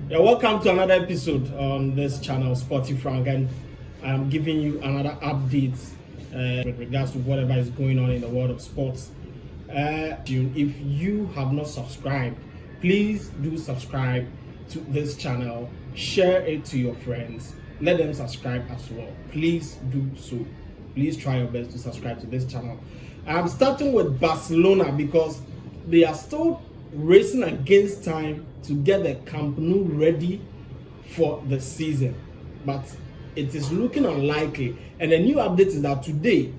Yeah, welcome to another episode on this channel, Sporty Frank, and I'm giving you another update with regards to whatever is going on in the world of sports. If you have not subscribed, please do subscribe to this channel, share it to your friends, let them subscribe as well. Please do so. Please try your best to subscribe to this channel. I'm starting with Barcelona because they are still racing against time to get the Camp Nou ready for the season, but it is looking unlikely. And the new update is that today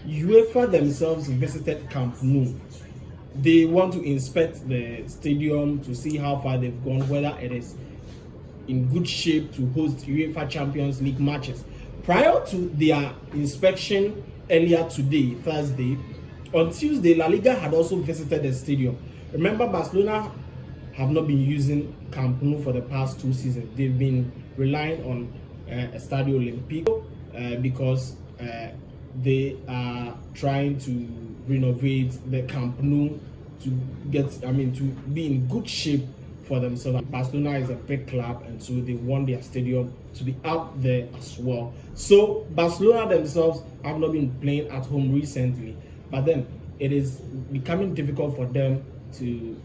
Uefa themselves visited Camp Nou. They want to inspect the stadium to see how far they've gone, whether it is in good shape to host UEFA Champions League matches. Prior to their inspection earlier today, Thursday, on Tuesday, La Liga had also visited the stadium. Remember, Barcelona have not been using Camp Nou for the past 2 seasons. They've been relying on Estadio Olímpico because they are trying to renovate the Camp Nou to to be in good shape for themselves. Barcelona is a big club, and so they want their stadium to be out there as well. So Barcelona themselves have not been playing at home recently, but then it is becoming difficult for them to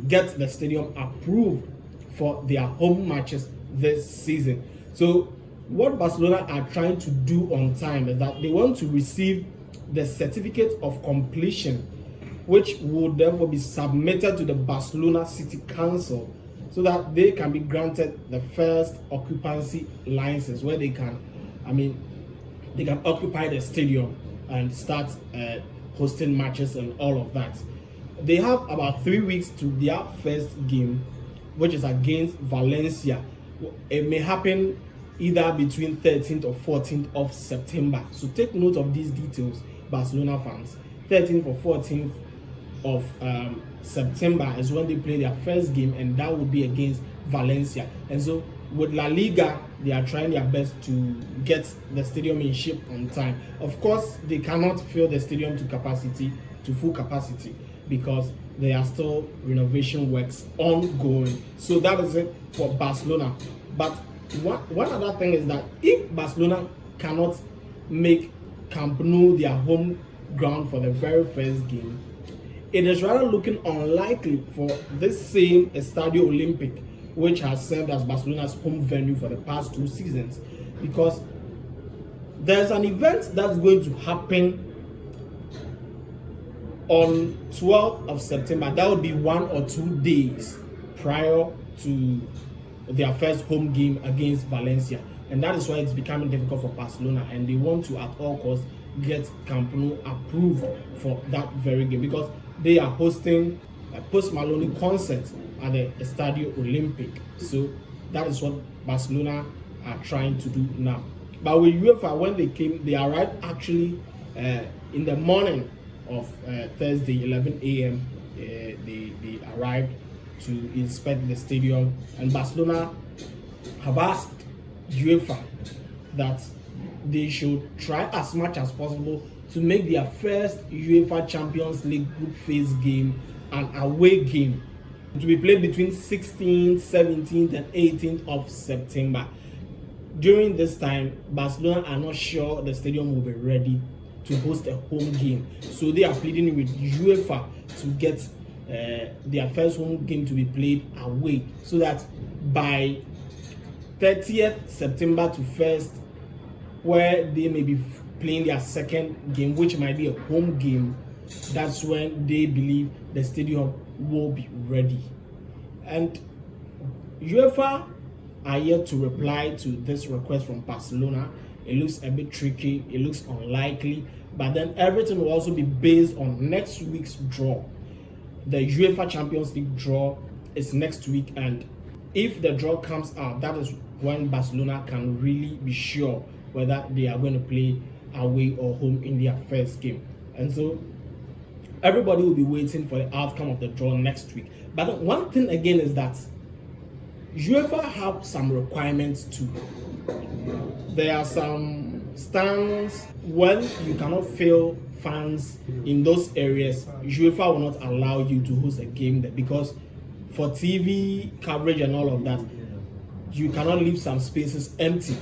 get the stadium approved for their home matches this season. So what Barcelona are trying to do on time is that they want to receive the certificate of completion, which will therefore be submitted to the Barcelona City Council so that they can be granted the first occupancy license where they can occupy the stadium and start hosting matches and all of that. They have about 3 weeks to their first game, which is against Valencia. It may happen either between 13th or 14th of September. So take note of these details, Barcelona fans. 13th or 14th of September is when they play their first game, and that would be against Valencia. And so with La Liga, they are trying their best to get the stadium in shape on time. Of course, they cannot fill the stadium to full capacity, because there are still renovation works ongoing. So that is it for Barcelona. But one other thing is that if Barcelona cannot make Camp Nou their home ground for the very first game, it is rather looking unlikely for this same Estadio Olímpico, which has served as Barcelona's home venue for the past 2 seasons, because there's an event that's going to happen on 12th of September. That would be 1 or 2 days prior to their first home game against Valencia, and that is why it's becoming difficult for Barcelona, and they want to at all costs get Camp Nou approved for that very game, because they are hosting a Post Malone concert at the Estadio Olímpico. So that is what Barcelona are trying to do now. But with UEFA, when they came, they arrived actually in the morning of Thursday, 11 a.m. They arrived to inspect the stadium, and Barcelona have asked UEFA that they should try as much as possible to make their first UEFA Champions League group phase game an away game, to be played between 16th, 17th, and 18th of September. During this time, Barcelona are not sure the stadium will be ready to host a home game, so they are pleading with UEFA to get their first home game to be played away, so that by 30th September to 1st, where they may be playing their second game, which might be a home game, that's when they believe the stadium will be ready. And UEFA are yet to reply to this request from Barcelona. It looks a bit tricky, it looks unlikely, but then everything will also be based on next week's draw. The UEFA Champions League draw is next week, and if the draw comes out, that is when Barcelona can really be sure whether they are going to play away or home in their first game. And so everybody will be waiting for the outcome of the draw next week. But one thing again is that UEFA have some requirements too. There are some stands when you cannot fill fans in those areas. UEFA will not allow you to host a game there, because for TV coverage and all of that, you cannot leave some spaces empty.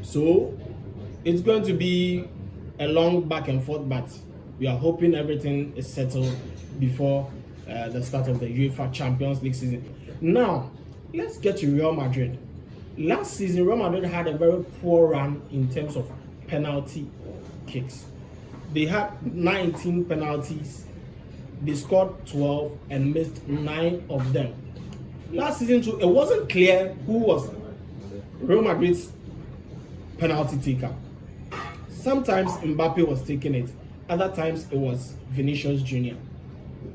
So it's going to be a long back and forth, but we are hoping everything is settled before the start of the UEFA Champions League season. Now, let's get to Real Madrid. Last season, Real Madrid had a very poor run in terms of penalty kicks. They had 19 penalties. They scored 12 and missed 9 of them. Last season too, it wasn't clear who was Real Madrid's penalty taker. Sometimes Mbappe was taking it, other times it was Vinicius Jr.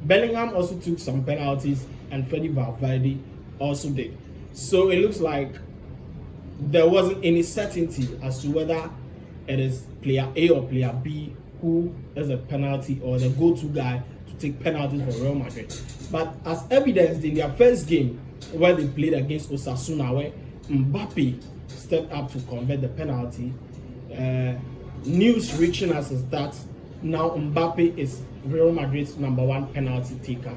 Bellingham also took some penalties, and Freddy Valverde also did. So it looks like there wasn't any certainty as to whether it is player A or player B who is a penalty or the go-to guy to take penalties for Real Madrid. But as evidenced in their first game where they played against Osasuna, where Mbappe stepped up to convert the penalty, news reaching us is that now Mbappe is Real Madrid's #1 penalty taker,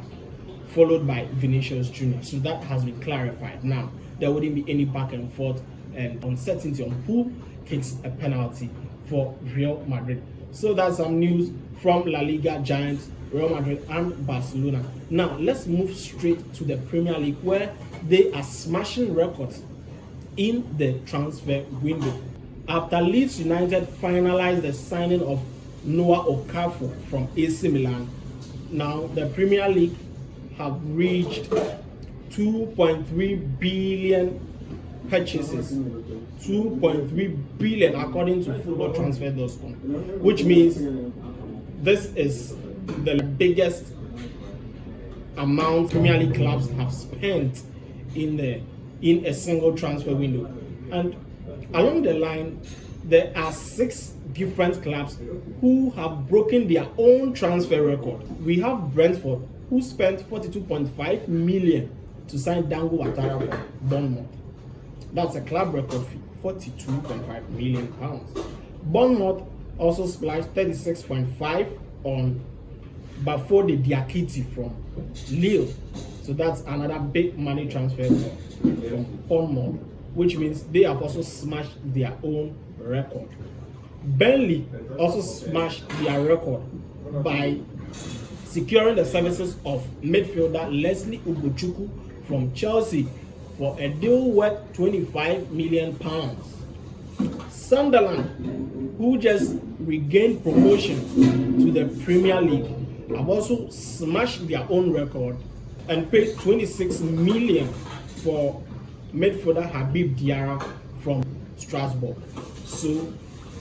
followed by Vinicius Jr. So that has been clarified. Now there wouldn't be any back and forth and uncertainty on who kicks a penalty for Real Madrid. So that's some news from La Liga giants Real Madrid and Barcelona. Now let's move straight to the Premier League, where they are smashing records in the transfer window. After Leeds United finalized the signing of Noah Okafor from AC Milan, now the Premier League have reached 2.3 billion purchases. 2.3 billion according to footballtransfer.com, which means this is the biggest amount Premier League clubs have spent in a single transfer window. And along the line, there are 6 different clubs who have broken their own transfer record. We have Brentford, who spent 42.5 million to sign Dango Ouattara from Bournemouth. That's a club record fee, 42.5 million pounds. Bournemouth also splashed 36.5 on Bafode Diakite from Lille. So that's another big money transfer from Bournemouth, which means they have also smashed their own record. Burnley also smashed their record by securing the services of midfielder Leslie Ugochukwu from Chelsea for a deal worth 25 million pounds. Sunderland, who just regained promotion to the Premier League, have also smashed their own record and paid 26 million for midfielder Habib Diarra from Strasbourg. So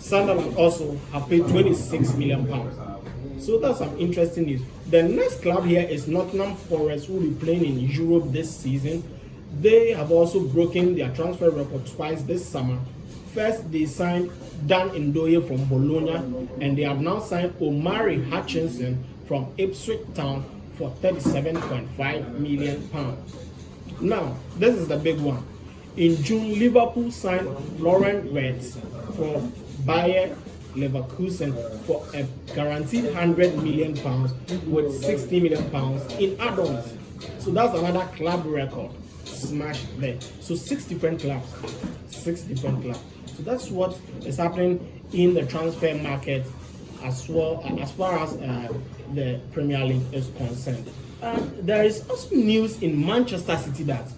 Sunderland also have paid 26 million pounds. So that's some interesting news. The next club here is Nottingham Forest, who will be playing in Europe this season. They have also broken their transfer record twice this summer. First, they signed Dan Ndoye from Bologna, and they have now signed Omari Hutchinson from Ipswich Town for 37.5 million pounds. Now, this is the big one. In June, Liverpool signed Florian Wirtz from Bayer Leverkusen for a guaranteed 100 million pounds with 60 million pounds in add-ons. So that's another club record smashed there. So 6 different clubs. So that's what is happening in the transfer market as well as far as the Premier League is concerned. There is also news in Manchester City that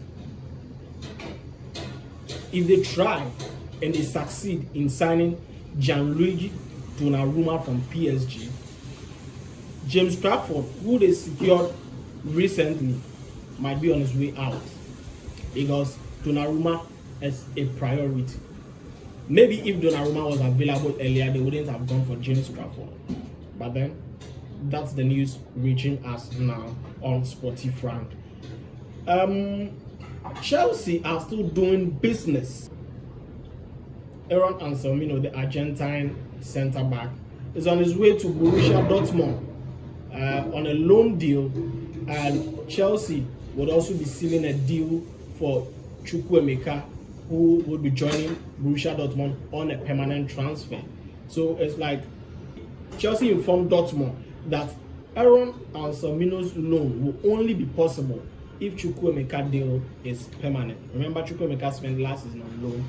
if they try and they succeed in signing Gianluigi Donnarumma from PSG, James Trafford, who they secured recently, might be on his way out because Donnarumma is a priority. Maybe if Donnarumma was available earlier, they wouldn't have gone for James Trafford. But then, that's the news reaching us now on Sporty Frank. Chelsea are still doing business. Aaron Anselmino, the Argentine centre-back, is on his way to Borussia Dortmund on a loan deal, and Chelsea would also be sealing a deal for Chukwuemeka, who would be joining Borussia Dortmund on a permanent transfer. So it's like Chelsea informed Dortmund that Aaron Anselmino's loan will only be possible if Chukwuemeka deal is permanent. Remember, Chukwuemeka spent last season on loan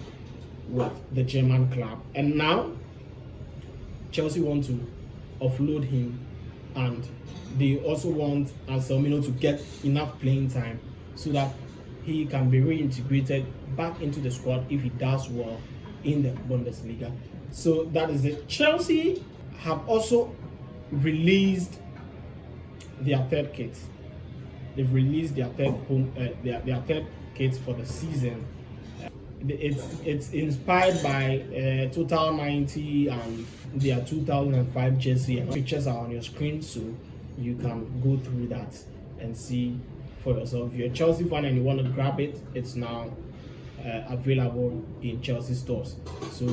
with the German club, and now Chelsea want to offload him, and they also want Anselmo to get enough playing time so that he can be reintegrated back into the squad if he does well in the Bundesliga. So that is it. Chelsea have also released their third kit. They've released their third their third kit for the season. It's inspired by Total 90 and their 2005 jersey. And pictures are on your screen, so you can go through that and see for yourself. If you're a Chelsea fan and you want to grab it, it's now available in Chelsea stores. So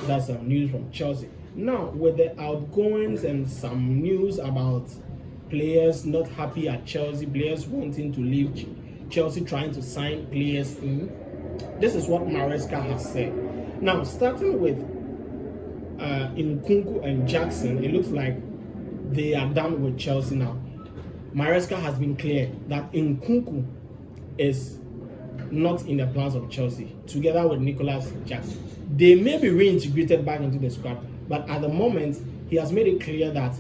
that's some news from Chelsea. Now, with the outgoings and some news about players not happy at Chelsea, players wanting to leave Chelsea, trying to sign players in, this is what Maresca has said. Now, starting with Nkunku and Jackson, it looks like they are done with Chelsea now. Maresca has been clear that Nkunku is not in the plans of Chelsea, together with Nicolas Jackson. They may be reintegrated back into the squad, but at the moment, he has made it clear that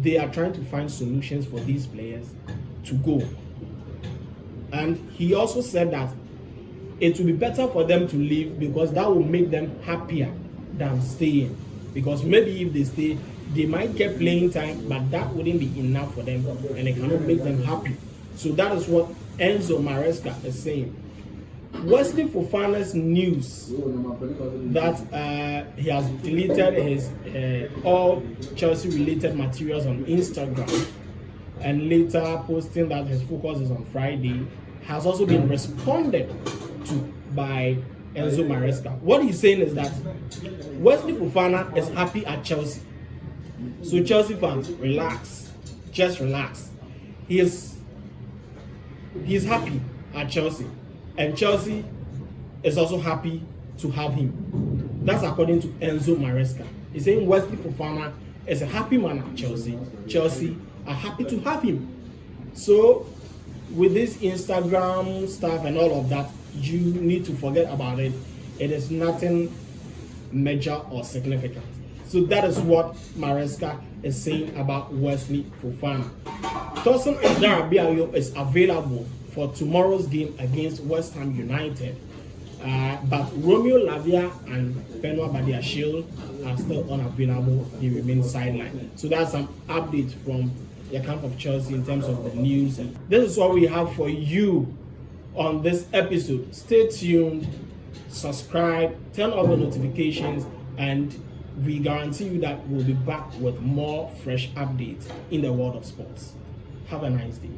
they are trying to find solutions for these players to go. And he also said that it will be better for them to leave because that will make them happier than staying. Because maybe if they stay, they might get playing time, but that wouldn't be enough for them and it cannot make them happy. So that is what Enzo Maresca is saying. Wesley Fofana's news that he has deleted his all Chelsea related materials on Instagram and later posting that his focus is on Friday has also been responded to by Enzo Maresca. What he's saying is that Wesley Fofana is happy at Chelsea. So Chelsea fans, relax. Just relax. He's happy at Chelsea. And Chelsea is also happy to have him. That's according to Enzo Maresca. He's saying Wesley Fofana is a happy man at Chelsea. Chelsea are happy to have him. So with this Instagram stuff and all of that, you need to forget about it. It is nothing major or significant. So that is what Maresca is saying about Wesley Fofana. Tussle is available for tomorrow's game against West Ham United. But Romeo Lavia and Benoit Badiashile are still unavailable. They remain sidelined. So that's some updates from the camp of Chelsea in terms of the news. And this is what we have for you on this episode. Stay tuned, subscribe, turn on the notifications, and we guarantee you that we'll be back with more fresh updates in the world of sports. Have a nice day.